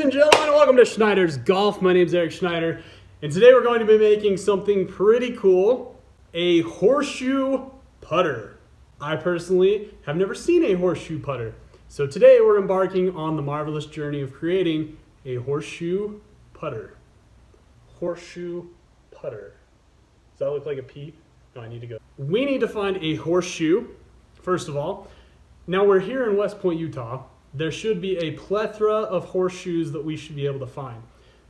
and gentlemen, welcome to Schneider's Golf. My name is Eric Schneider, and today we're going to be making something pretty cool, a horseshoe putter. I personally have never seen a horseshoe putter, so today we're embarking on the marvelous journey of creating a horseshoe putter. Horseshoe putter. Does that look like a P? No, I need to go. We need to find a horseshoe, first of all. Now we're here in West Point, Utah. There should be a plethora of horseshoes that we should be able to find.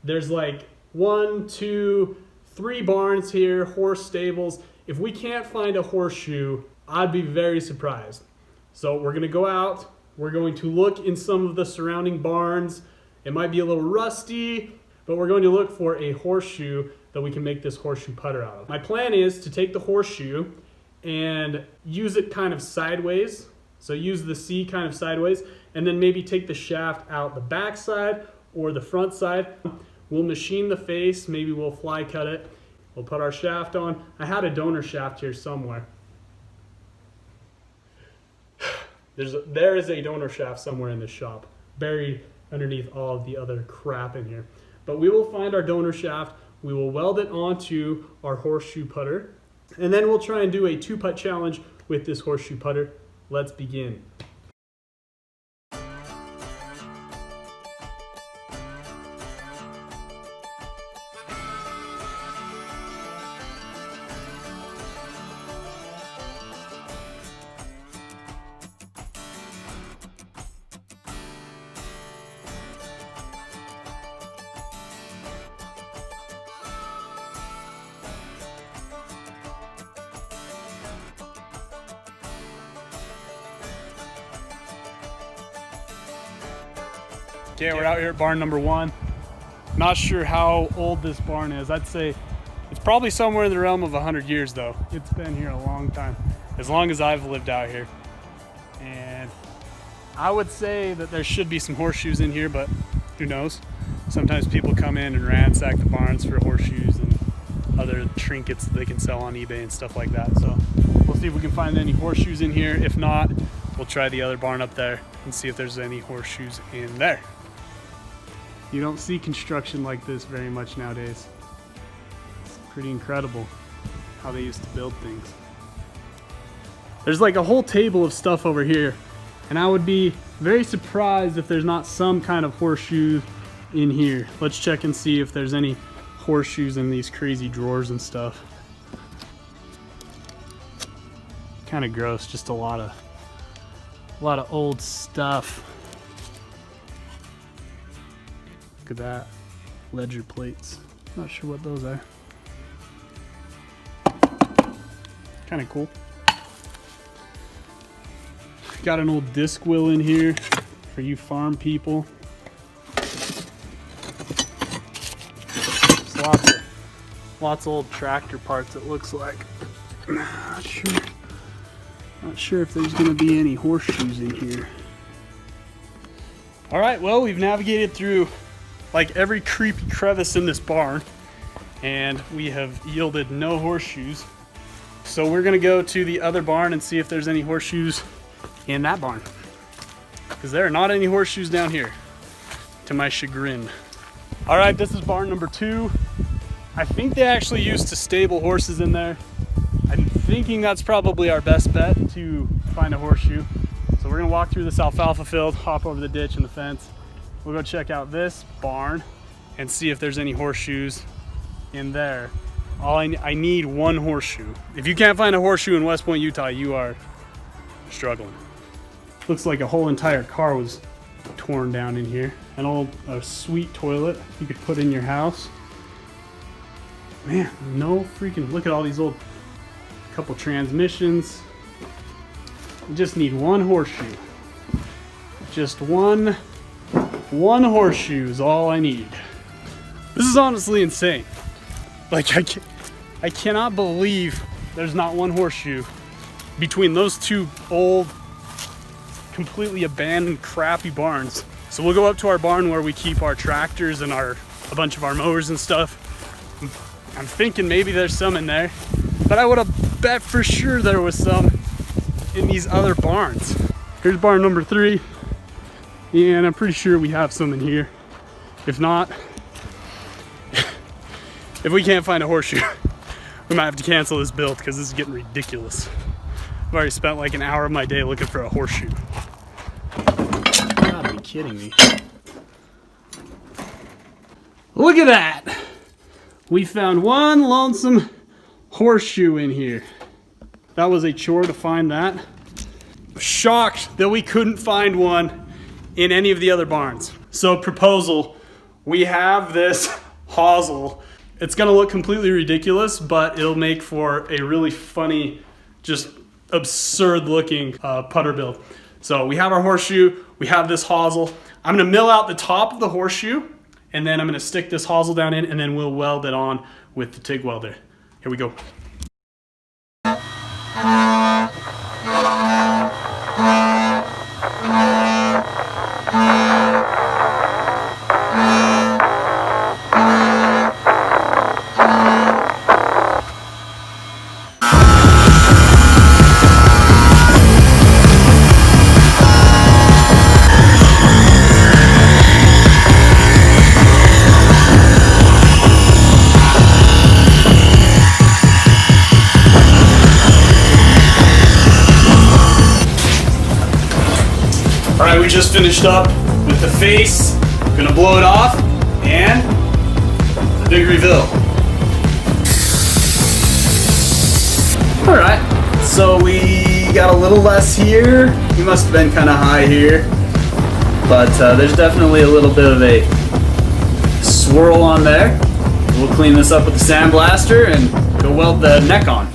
There's like 1, 2, 3 barns here, horse stables. If we can't find a horseshoe, I'd be very surprised. So we're gonna go out, we're going to look in some of the surrounding barns. It might be a little rusty, but we're going to look for a horseshoe that we can make this horseshoe putter out of. My plan is to take the horseshoe and use it kind of sideways. So use the C kind of sideways, and then maybe take the shaft out the back side or the front side. We'll machine the face, maybe we'll fly cut it. We'll put our shaft on. I had a donor shaft here somewhere. There is a donor shaft somewhere in this shop, buried underneath all of the other crap in here. But we will find our donor shaft, we will weld it onto our horseshoe putter, and then we'll try and do a 2-putt challenge with this horseshoe putter. Let's begin. Okay, we're out here at barn number 1. Not sure how old this barn is. I'd say it's probably somewhere in the realm of 100 years though. It's been here a long time, as long as I've lived out here. And I would say that there should be some horseshoes in here, but who knows? Sometimes people come in and ransack the barns for horseshoes and other trinkets that they can sell on eBay and stuff like that. So we'll see if we can find any horseshoes in here. If not, we'll try the other barn up there and see if there's any horseshoes in there. You don't see construction like this very much nowadays. It's pretty incredible how they used to build things. There's like a whole table of stuff over here, and I would be very surprised if there's not some kind of horseshoe in here. Let's check and see if there's any horseshoes in these crazy drawers and stuff. Kind of gross, just a lot of old stuff. Look at that, ledger plates. Not sure what those are. Kind of cool. Got an old disc wheel in here for you farm people. Just lots of old tractor parts, it looks like. Not sure if there's gonna be any horseshoes in here. All right, well, we've navigated through like every creepy crevice in this barn, and we have yielded no horseshoes. So we're gonna go to the other barn and see if there's any horseshoes in that barn, because there are not any horseshoes down here, to my chagrin. All right, this is barn number 2. I think they actually used to stable horses in there. I'm thinking that's probably our best bet to find a horseshoe. So we're gonna walk through this alfalfa field, hop over the ditch and the fence. We'll go check out this barn and see if there's any horseshoes in there. I need 1 horseshoe. If you can't find a horseshoe in West Point, Utah, you are struggling. Looks like a whole entire car was torn down in here. A sweet toilet you could put in your house. Man, no freaking, look at all these old, couple transmissions. You just need 1 horseshoe. Just one horseshoe is all I need. This is honestly insane. Like, I cannot believe there's not 1 horseshoe between those 2 old, completely abandoned, crappy barns. So we'll go up to our barn where we keep our tractors and a bunch of our mowers and stuff. I'm thinking maybe there's some in there, but I would have bet for sure there was some in these other barns. Here's barn number 3, and I'm pretty sure we have some in here. If not, if we can't find a horseshoe, we might have to cancel this build because this is getting ridiculous. I've already spent like an hour of my day looking for a horseshoe. You gotta be kidding me. Look at that! We found one lonesome horseshoe in here. That was a chore to find that. Shocked that we couldn't find one in any of the other barns. So proposal, we have this hozzle. It's gonna look completely ridiculous, but it'll make for a really funny, just absurd looking putter build. So we have our horseshoe, we have this hozzle. I'm gonna mill out the top of the horseshoe, and then I'm gonna stick this hozzle down in, and then we'll weld it on with the TIG welder. Here we go. All right, we just finished up with the face. Gonna blow it off, and the big reveal. All right, so we got a little less here. We must have been kind of high here, but there's definitely a little bit of a swirl on there. We'll clean this up with the sandblaster and go weld the neck on.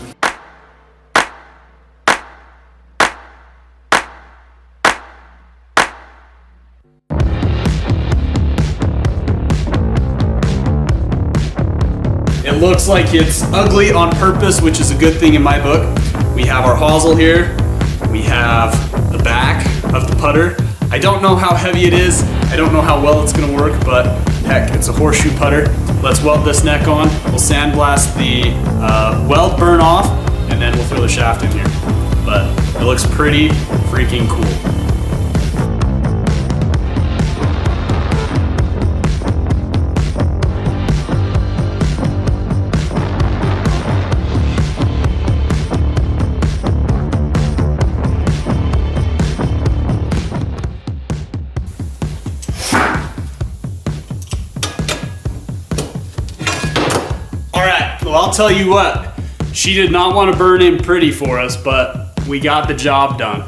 It looks like it's ugly on purpose, which is a good thing in my book. We have our hozzle here. We have the back of the putter. I don't know how heavy it is. I don't know how well it's gonna work, but heck, it's a horseshoe putter. Let's weld this neck on. We'll sandblast the weld burn off, and then we'll throw the shaft in here. But it looks pretty freaking cool. Well, I'll tell you what, she did not want to burn in pretty for us, but we got the job done.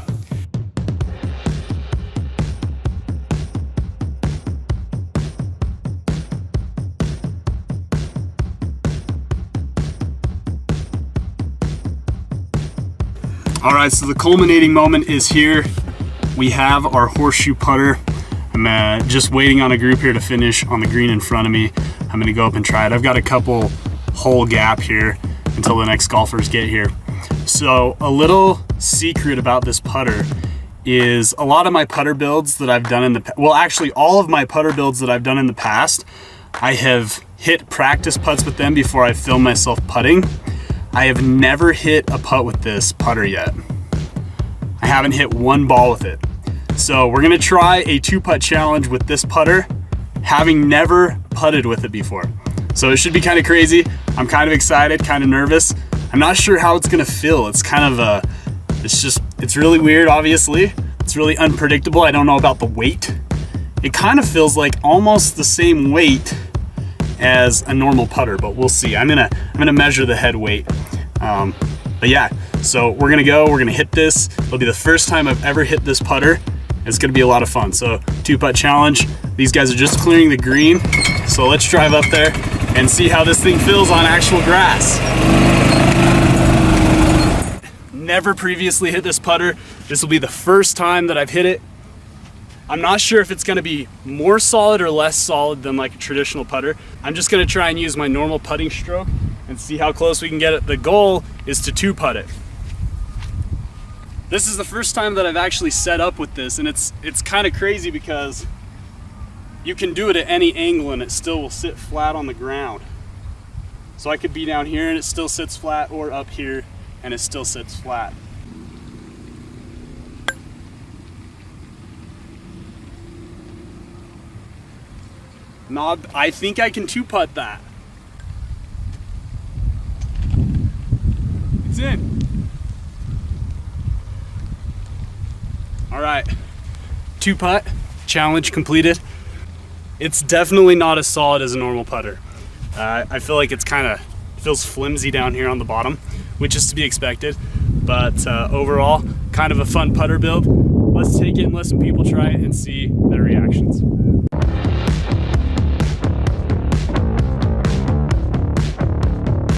All right, so the culminating moment is here. We have our horseshoe putter. I'm just waiting on a group here to finish on the green in front of me. I'm gonna go up and try it. I've got a couple hole gap here until the next golfers get here. So a little secret about this putter is a lot of my putter builds that I've done in the, well actually all of my putter builds that I've done in the past, I have hit practice putts with them before I film myself putting. I have never hit a putt with this putter yet. I haven't hit one ball with it. So we're gonna try a 2-putt challenge with this putter, having never putted with it before. So it should be kind of crazy. I'm kind of excited, kind of nervous. I'm not sure how it's gonna feel. It's kind of it's really weird, obviously. It's really unpredictable. I don't know about the weight. It kind of feels like almost the same weight as a normal putter, but we'll see. I'm gonna measure the head weight. But yeah, so we're gonna hit this. It'll be the first time I've ever hit this putter. It's gonna be a lot of fun. So 2-putt challenge. These guys are just clearing the green. So let's drive up there and see how this thing feels on actual grass. Never previously hit this putter. This will be the first time that I've hit it. I'm not sure if it's gonna be more solid or less solid than like a traditional putter. I'm just gonna try and use my normal putting stroke and see how close we can get it. The goal is to 2-putt it. This is the first time that I've actually set up with this, and it's kind of crazy because you can do it at any angle and it still will sit flat on the ground. So I could be down here and it still sits flat, or up here and it still sits flat. Not, I think I can 2-putt that. It's in. All right, 2-putt, challenge completed. It's definitely not as solid as a normal putter. I feel like it's feels flimsy down here on the bottom, which is to be expected. But overall, kind of a fun putter build. Let's take it and let some people try it and see their reactions.